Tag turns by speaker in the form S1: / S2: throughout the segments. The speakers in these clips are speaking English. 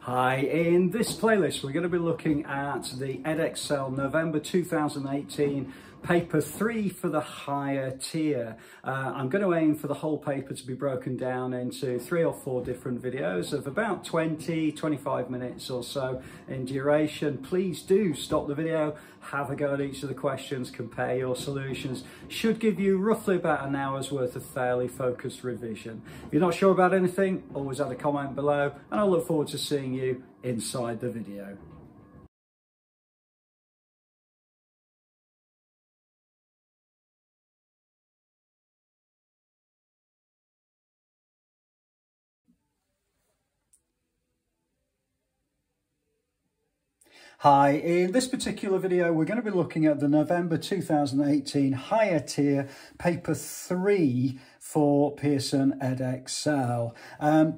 S1: Hi, in this playlist we're going to be looking at the Edexcel November 2018 paper 3 for the higher tier. I'm going to aim for the whole paper to be broken down into 3 or 4 different videos of about 20-25 minutes or so in duration. Please do stop the video, have a go at each of the questions, compare your solutions. Should give you roughly about an hour's worth of fairly focused revision. If you're not sure about anything, always add a comment below, and I look forward to seeing you inside the video. Hi, in this particular video we're going to be looking at the November 2018 higher tier paper 3 for Pearson Edexcel.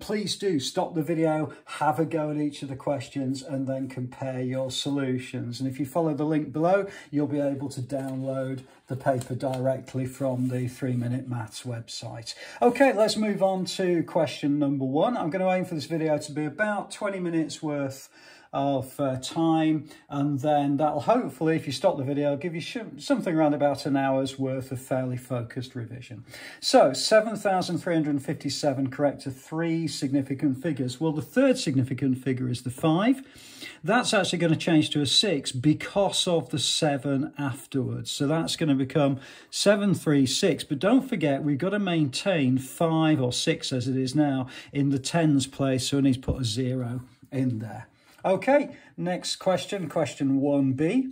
S1: Please do stop the video, have a go at each of the questions and then compare your solutions. And if you follow the link below, you'll be able to download the paper directly from the 3-Minute Maths website. Okay, let's move on to question number 1. I'm going to aim for this video to be about 20 minutes worth of time, and then that'll hopefully, if you stop the video, give you something around about an hour's worth of fairly focused revision. So 7,357 correct to 3 significant figures. Well, the third significant figure is the 5. That's actually going to change to a 6 because of the 7 afterwards. So that's going to become 736. But don't forget, we've got to maintain 5 or 6 as it is now in the tens place. So we need to put a 0 in there. Okay, next question, question 1b.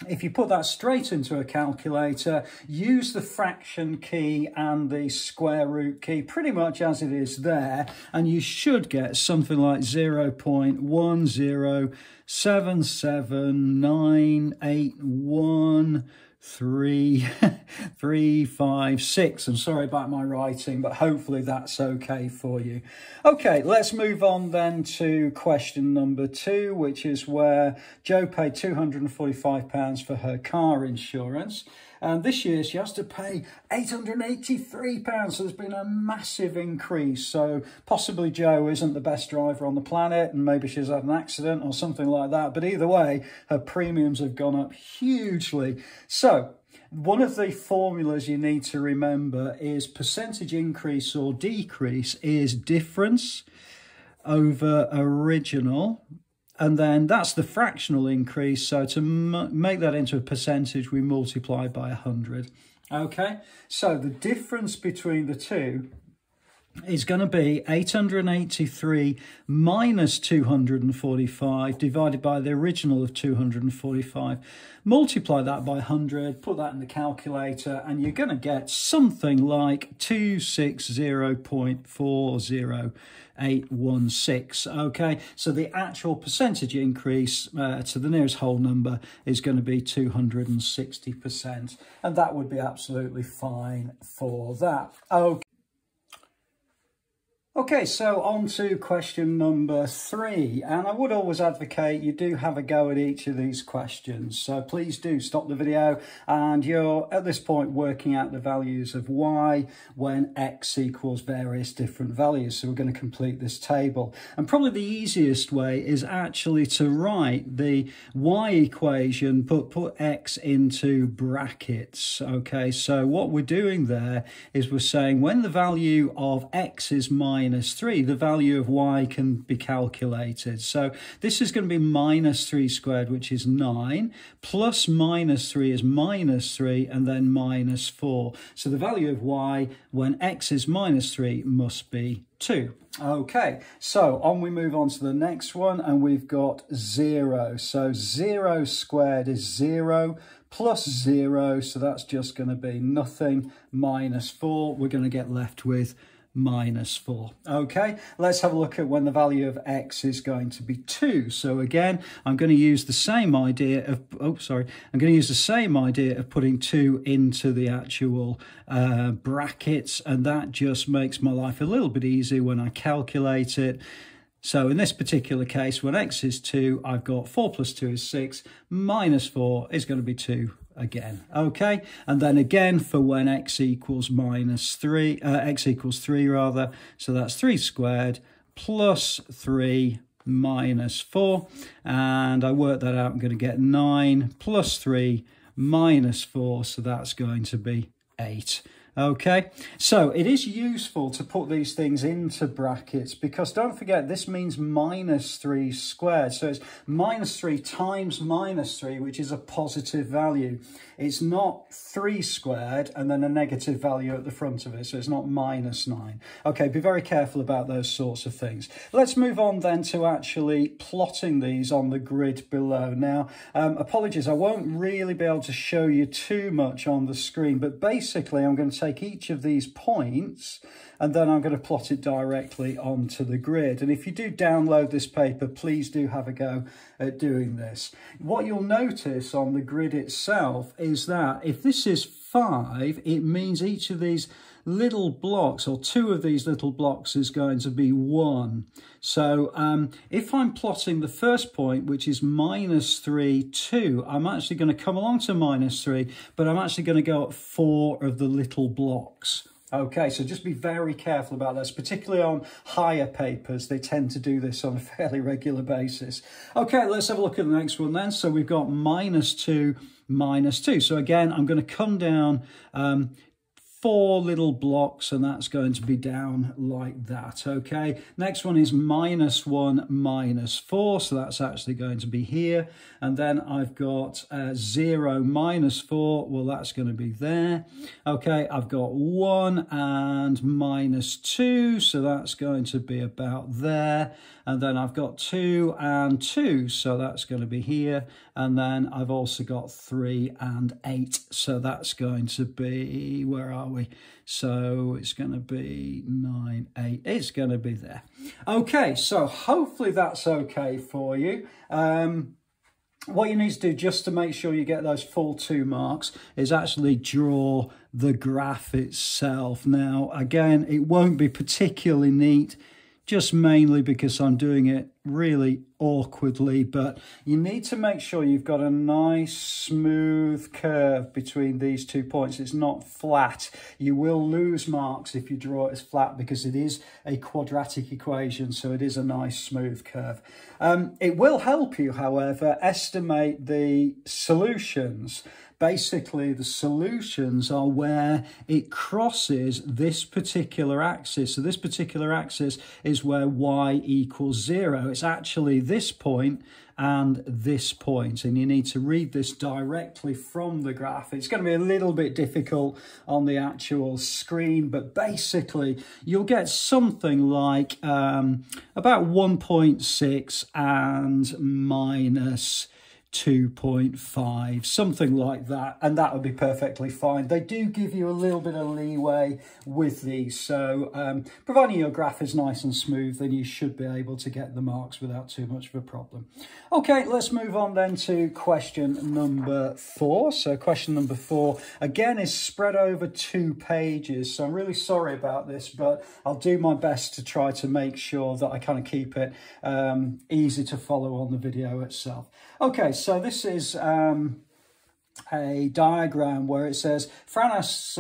S1: If you put that straight into a calculator, use the fraction key and the square root key pretty much as it is there, and you should get something like 0.1077981356. I'm sorry about my writing, but hopefully that's okay for you. Okay, let's move on then to question number 2, which is where Jo paid £245 for her car insurance. And this year she has to pay £883, so there's been a massive increase. So possibly Jo isn't the best driver on the planet, and maybe she's had an accident or something like that. But either way, her premiums have gone up hugely. So one of the formulas you need to remember is percentage increase or decrease is difference over original. And then that's the fractional increase. So to make that into a percentage, we multiply by 100. Okay, so the difference between the two is going to be 883 minus 245 divided by the original of 245. Multiply that by 100, put that in the calculator, and you're going to get something like 260.40816. Okay, so the actual percentage increase to the nearest whole number is going to be 260%, and that would be absolutely fine for that. Okay, so on to question number 3, and I would always advocate you do have a go at each of these questions. So please do stop the video, and you're at this point working out the values of y when x equals various different values. So we're going to complete this table. And probably the easiest way is actually to write the y equation, put x into brackets. Okay, so what we're doing there is we're saying when the value of x is minus 3, the value of y can be calculated. So this is going to be minus 3 squared, which is 9, plus minus 3 is minus 3, and then minus 4. So the value of y when x is minus 3 must be 2. Okay, so we move on to the next one, and we've got 0. So 0 squared is 0 plus 0, so that's just going to be nothing, minus 4. We're going to get left with minus 4. Okay, let's have a look at when the value of x is going to be 2. So again, I'm going to use the same idea of, I'm going to use the same idea of putting 2 into the actual brackets, and that just makes my life a little bit easier when I calculate it. So in this particular case, when x is 2, I've got 4 plus 2 is 6, minus 4 is going to be 2 again. Okay, and then again for when x equals 3 rather, so that's 3 squared plus 3 minus 4, and I work that out, I'm going to get 9 plus 3 minus 4, so that's going to be 8. Okay, so it is useful to put these things into brackets, because don't forget this means minus 3 squared. So it's minus 3 times minus 3, which is a positive value. It's not 3 squared and then a negative value at the front of it, so it's not minus 9. Okay, be very careful about those sorts of things. Let's move on then to actually plotting these on the grid below. Now, apologies, I won't really be able to show you too much on the screen, but basically I'm going to take each of these points and then I'm going to plot it directly onto the grid. And if you do download this paper, please do have a go at doing this. What you'll notice on the grid itself is that if this is 5, it means each of these little blocks, or 2 of these little blocks, is going to be 1. So if I'm plotting the first point, which is minus 3, 2, I'm actually going to come along to minus 3, but I'm actually going to go at 4 of the little blocks. Okay, so just be very careful about this, particularly on higher papers. They tend to do this on a fairly regular basis. Okay, let's have a look at the next one then. So we've got minus 2, minus 2. So again, I'm going to come down 4 little blocks, and that's going to be down like that. Okay, next one is minus 1, minus 4, so that's actually going to be here. And then I've got 0, minus 4, well, that's going to be there. Okay, I've got 1 and minus 2, so that's going to be about there. And then I've got 2 and 2, so that's going to be here. And then I've also got 3 and 8, so that's going to be, where are we? So it's going to be 9, 8, it's going to be there. Okay, so hopefully that's okay for you. What you need to do just to make sure you get those full 2 marks is actually draw the graph itself. Now, again, it won't be particularly neat, just mainly because I'm doing it really awkwardly, but you need to make sure you've got a nice smooth curve between these 2 points. It's not flat. You will lose marks if you draw it as flat, because it is a quadratic equation, so it is a nice smooth curve. It will help you, however, estimate the solutions. Basically, the solutions are where it crosses this particular axis. So this particular axis is where y equals 0. It's actually this point and this point, and you need to read this directly from the graph. It's going to be a little bit difficult on the actual screen, but basically you'll get something like about 1.6 and minus 2.5, something like that, and that would be perfectly fine. They do give you a little bit of leeway with these, so providing your graph is nice and smooth, then you should be able to get the marks without too much of a problem. Okay, let's move on then to question number 4. So question number 4 again is spread over 2 pages, so I'm really sorry about this, but I'll do my best to try to make sure that I kind of keep it easy to follow on the video itself. Okay, so this is a diagram where it says, Fran asks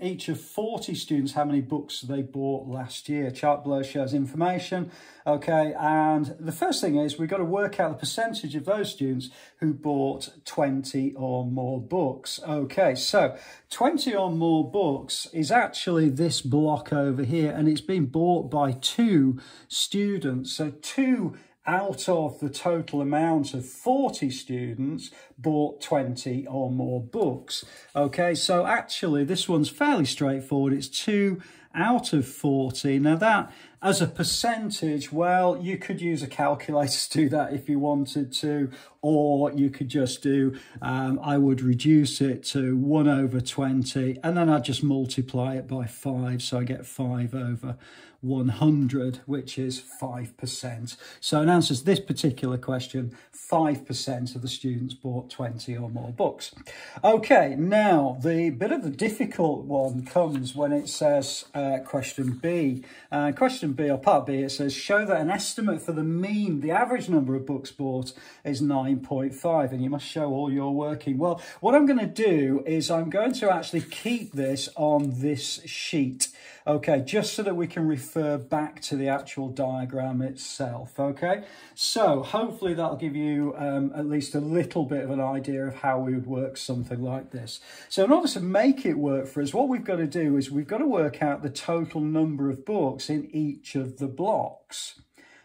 S1: each of 40 students how many books they bought last year. Chart below shows information. Okay, and the first thing is we've got to work out the percentage of those students who bought 20 or more books. Okay, so 20 or more books is actually this block over here, and it's been bought by 2 students. So 2 out of the total amount of 40 students bought 20 or more books. Okay, so actually this one's fairly straightforward. It's 2 out of 40. Now that, as a percentage, well, you could use a calculator to do that if you wanted to, or you could just do, I would reduce it to 1 over 20, and then I'd just multiply it by 5, so I get 5 over 100, which is 5%. So in answer to this particular question, 5% of the students bought 20 or more books. Okay, now the bit of the difficult one comes when it says question B. Question question B, or part B, it says, show that an estimate for the mean, the average number of books bought is 9.5, and you must show all your working. Well, what I'm going to do is I'm going to actually keep this on this sheet, okay, just so that we can refer back to the actual diagram itself, okay? So hopefully that'll give you at least a little bit of an idea of how we would work something like this. So in order to make it work for us, what we've got to do is we've got to work out the total number of books in each of the blocks.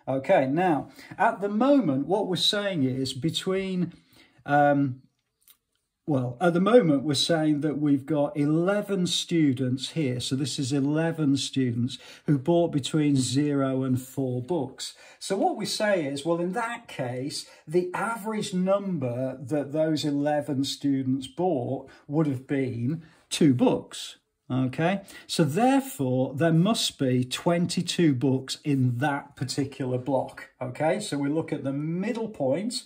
S1: Okay, now, at the moment, what we're saying is between... well, at the moment, we're saying that we've got 11 students here. So this is 11 students who bought between 0 and 4 books. So what we say is, well, in that case, the average number that those 11 students bought would have been 2 books. Okay, so therefore, there must be 22 books in that particular block. Okay, so we look at the middle point.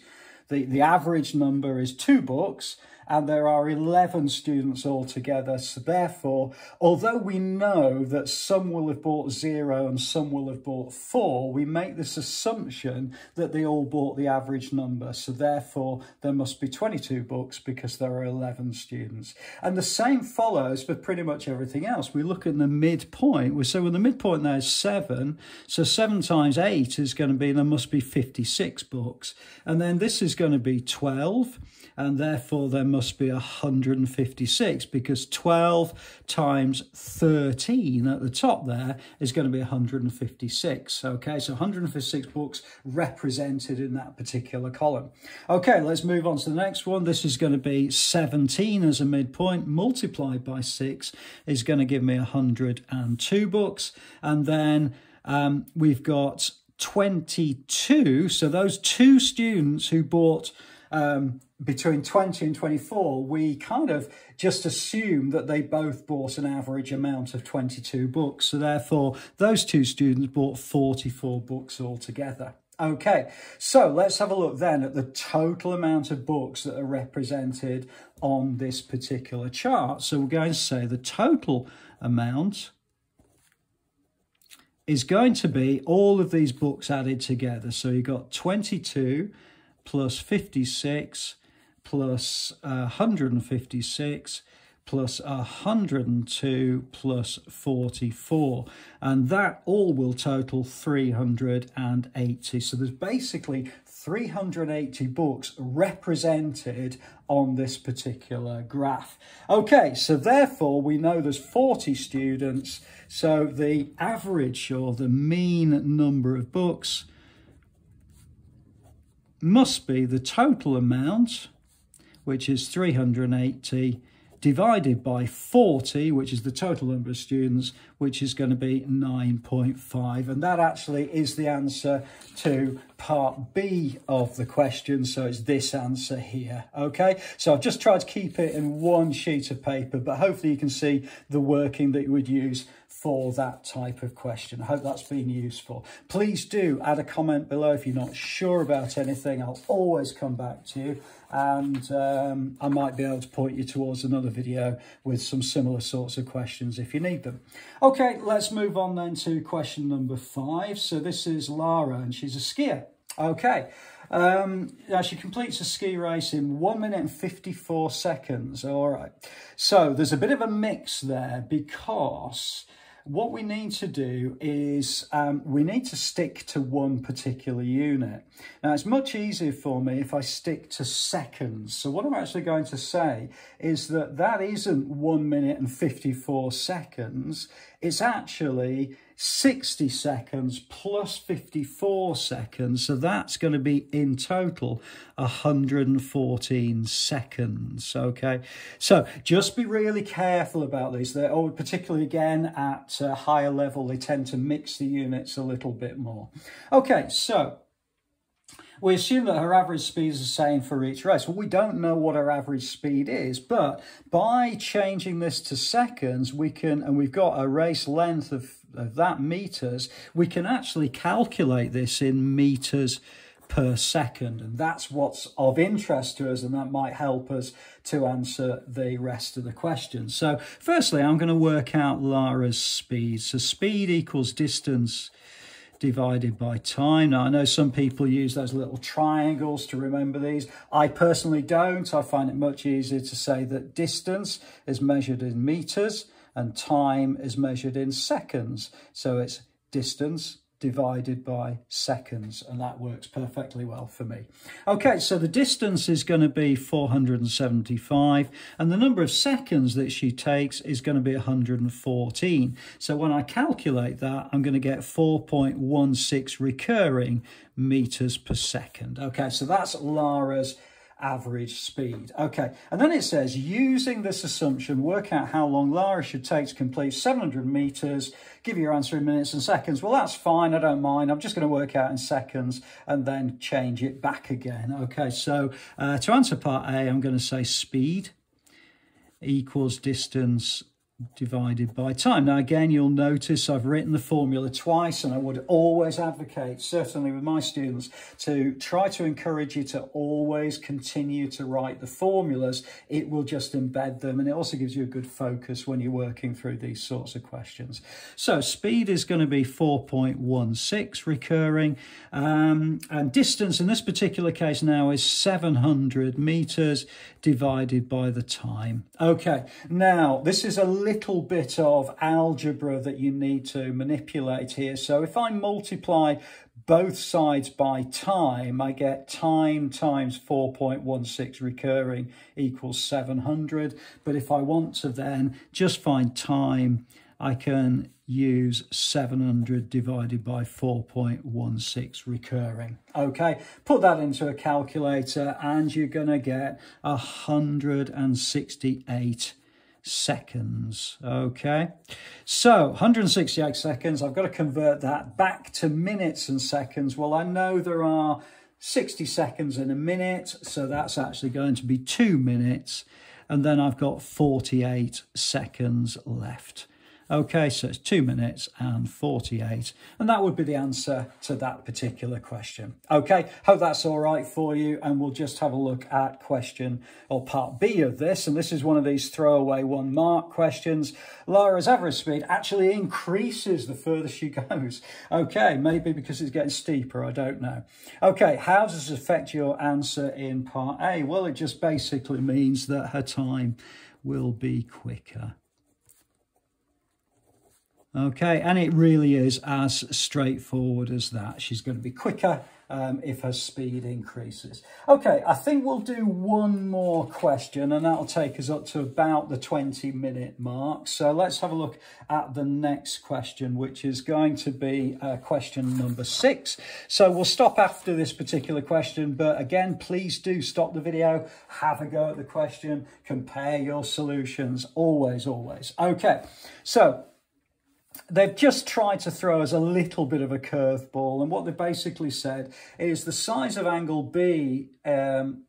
S1: The average number is 2 books. And there are 11 students altogether. So therefore, although we know that some will have bought 0 and some will have bought 4, we make this assumption that they all bought the average number. So therefore, there must be 22 books because there are 11 students. And the same follows for pretty much everything else. We look at the midpoint. So when the midpoint there is 7, so 7 times 8 is going to be, there must be 56 books. And then this is going to be 12. And therefore, there must be 156 because 12 times 13 at the top there is going to be 156. Okay, so 156 books represented in that particular column. Okay, let's move on to the next one. This is going to be 17 as a midpoint multiplied by 6 is going to give me 102 books. And then we've got 22. So those 2 students who bought between 20 and 24, we kind of just assume that they both bought an average amount of 22 books. So therefore, those 2 students bought 44 books altogether. Okay, so let's have a look then at the total amount of books that are represented on this particular chart. So we're going to say the total amount is going to be all of these books added together. So you've got 22 plus 56 plus 156 plus 102 plus 44. And that all will total 380. So there's basically 380 books represented on this particular graph. Okay, so therefore we know there's 40 students. So the average or the mean number of books must be the total amount, which is 380, divided by 40, which is the total number of students, which is going to be 9.5. And that actually is the answer to part B of the question. So it's this answer here. Okay, so I've just tried to keep it in one sheet of paper, but hopefully you can see the working that you would use for that type of question. I hope that's been useful. Please do add a comment below if you're not sure about anything. I'll always come back to you, and I might be able to point you towards another video with some similar sorts of questions if you need them. Okay, let's move on then to question number 5. So this is Lara, and she's a skier. Okay, now she completes a ski race in 1 minute and 54 seconds. All right, so there's a bit of a mix there because what we need to do is we need to stick to one particular unit. Now, it's much easier for me if I stick to seconds. So what I'm actually going to say is that that isn't 1 minute and 54 seconds. It's actually 60 seconds plus 54 seconds. So that's going to be in total 114 seconds. Okay, so just be really careful about these. They're particularly again at a higher level, they tend to mix the units a little bit more. Okay, so we assume that her average speed is the same for each race. Well, we don't know what her average speed is, but by changing this to seconds, we can, and we've got a race length of that meters, we can actually calculate this in meters per second, and that's what's of interest to us, and that might help us to answer the rest of the questions. So firstly, I'm going to work out Lara's speed. So speed equals distance divided by time. Now, I know some people use those little triangles to remember these. I personally don't. I find it much easier to say that distance is measured in meters and time is measured in seconds. So it's distance divided by seconds, and that works perfectly well for me. Okay, so the distance is going to be 475, and the number of seconds that she takes is going to be 114. So when I calculate that, I'm going to get 4.16 recurring meters per second. Okay, so that's Lara's average speed. Okay, and then it says, using this assumption, work out how long Lara should take to complete 700 meters. Give your answer in minutes and seconds. Well, that's fine. I don't mind. I'm just going to work out in seconds and then change it back again. Okay, so to answer part A, I'm going to say speed equals distance divided by time. Now, again, you'll notice I've written the formula twice, and I would always advocate, certainly with my students, to try to encourage you to always continue to write the formulas. It will just embed them, and it also gives you a good focus when you're working through these sorts of questions. So speed is going to be 4.16 recurring, and distance in this particular case now is 700 meters divided by the time. Okay, now this is a little bit of algebra that you need to manipulate here. So if I multiply both sides by time, I get time times 4.16 recurring equals 700. But if I want to then just find time, I can use 700 divided by 4.16 recurring. Okay, put that into a calculator and you're going to get 168 seconds. Okay, so 168 seconds, I've got to convert that back to minutes and seconds. Well, I know there are 60 seconds in a minute, so that's actually going to be 2 minutes, and then I've got 48 seconds left. Okay, so it's 2 minutes and 48, and that would be the answer to that particular question. Okay, hope that's all right for you, and we'll just have a look at question or part B of this, and this is one of these throwaway 1 mark questions. Lara's average speed actually increases the further she goes. Okay, maybe because it's getting steeper, I don't know. Okay, how does this affect your answer in part A? Well, it just basically means that her time will be quicker. Okay, and it really is as straightforward as that. She's going to be quicker if her speed increases. Okay, I think we'll do one more question, and that'll take us up to about the 20-minute mark. So let's have a look at the next question, which is going to be question number 6. So we'll stop after this particular question, but again, please do stop the video, have a go at the question, compare your solutions, always, always. Okay, so they've just tried to throw us a little bit of a curveball, and what they basically said is the size of angle B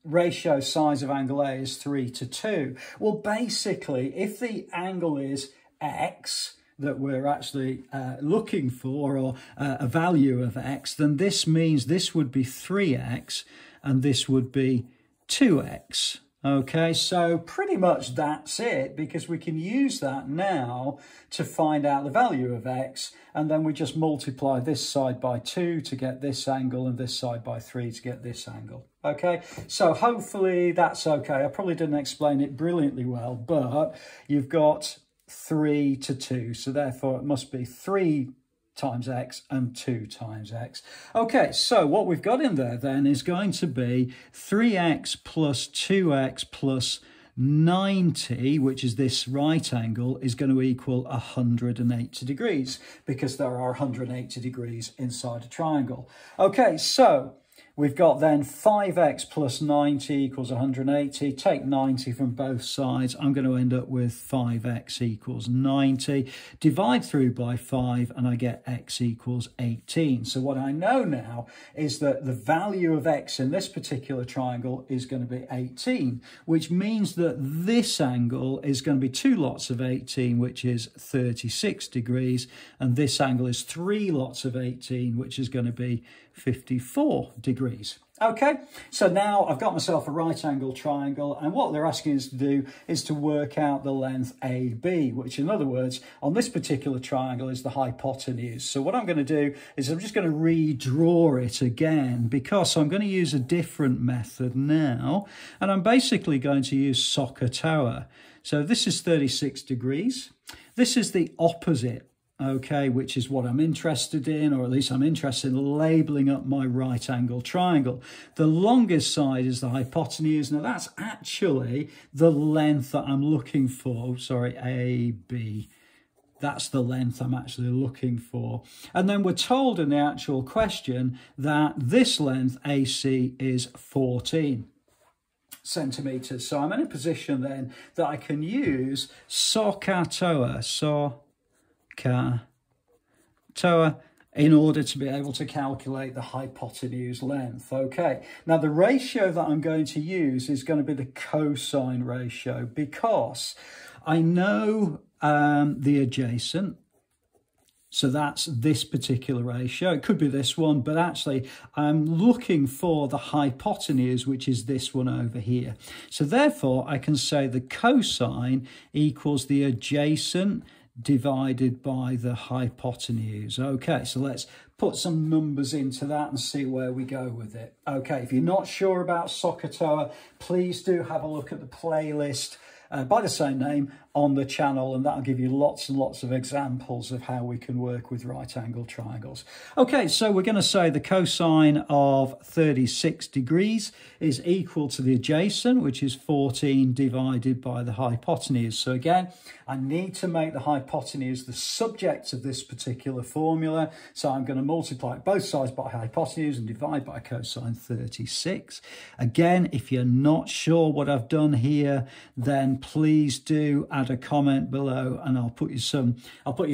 S1: ratio size of angle A is 3:2. Well, basically, if the angle is X that we're actually looking for, or a value of X, then this means this would be 3X and this would be 2X. Okay, so pretty much that's it, because we can use that now to find out the value of X, and then we just multiply this side by 2 to get this angle and this side by 3 to get this angle. Okay, so hopefully that's okay. I probably didn't explain it brilliantly well, but you've got 3:2, so therefore it must be 3 times X and 2 times X. Okay, so what we've got in there then is going to be 3X plus 2X plus 90, which is this right angle, is going to equal 180 degrees, because there are 180 degrees inside a triangle. Okay, so we've got then 5x plus 90 equals 180. Take 90 from both sides. I'm going to end up with 5x equals 90. Divide through by 5 and I get x equals 18. So what I know now is that the value of x in this particular triangle is going to be 18, which means that this angle is going to be 2 lots of 18, which is 36 degrees. And this angle is 3 lots of 18, which is going to be 54 degrees. Okay, so now I've got myself a right angle triangle, and what they're asking us to do is to work out the length AB, which in other words, on this particular triangle is the hypotenuse. So what I'm going to do is I'm just going to redraw it again, because I'm going to use a different method now, and I'm basically going to use SohCahToa. So this is 36 degrees. This is the opposite, okay, which is what I'm interested in, or at least I'm interested in labelling up my right angle triangle. The longest side is the hypotenuse. Now that's actually the length that I'm looking for. Sorry, AB. That's the length I'm actually looking for. And then we're told in the actual question that this length, AC, is 14 centimetres. So I'm in a position then that I can use SohCahToa, SohCahToa, in order to be able to calculate the hypotenuse length. Okay, now the ratio that I'm going to use is going to be the cosine ratio, because I know the adjacent. So that's this particular ratio. It could be this one, but actually I'm looking for the hypotenuse, which is this one over here. So therefore I can say the cosine equals the adjacent divided by the hypotenuse. Okay, so let's put some numbers into that and see where we go with it. Okay, if you're not sure about SohCahToa, please do have a look at the playlist by the same name on the channel, and that'll give you lots and lots of examples of how we can work with right angle triangles. Okay, so we're going to say the cosine of 36 degrees is equal to the adjacent, which is 14 divided by the hypotenuse. So again, I need to make the hypotenuse the subject of this particular formula. So I'm going to multiply both sides by hypotenuse and divide by cosine 36. Again, if you're not sure what I've done here, then please do add a comment below, and I'll put you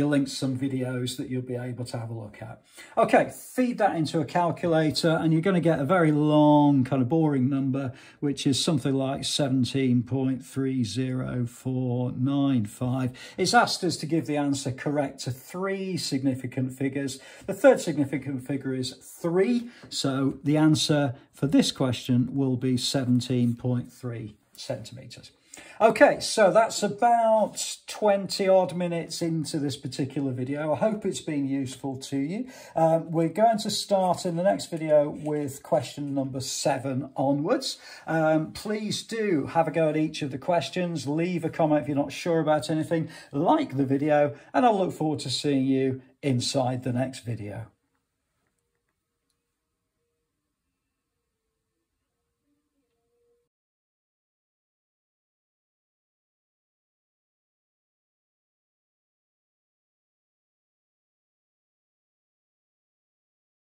S1: links to some videos that you'll be able to have a look at. Okay, feed that into a calculator and you're going to get a very long, kind of boring number, which is something like 17.30495. It's asked us to give the answer correct to 3 significant figures. The third significant figure is 3, so the answer for this question will be 17.3 centimetres. Okay, so that's about 20 odd minutes into this particular video. I hope it's been useful to you. We're going to start in the next video with question number 7 onwards. Please do have a go at each of the questions. Leave a comment if you're not sure about anything. Like the video, and I'll look forward to seeing you inside the next video.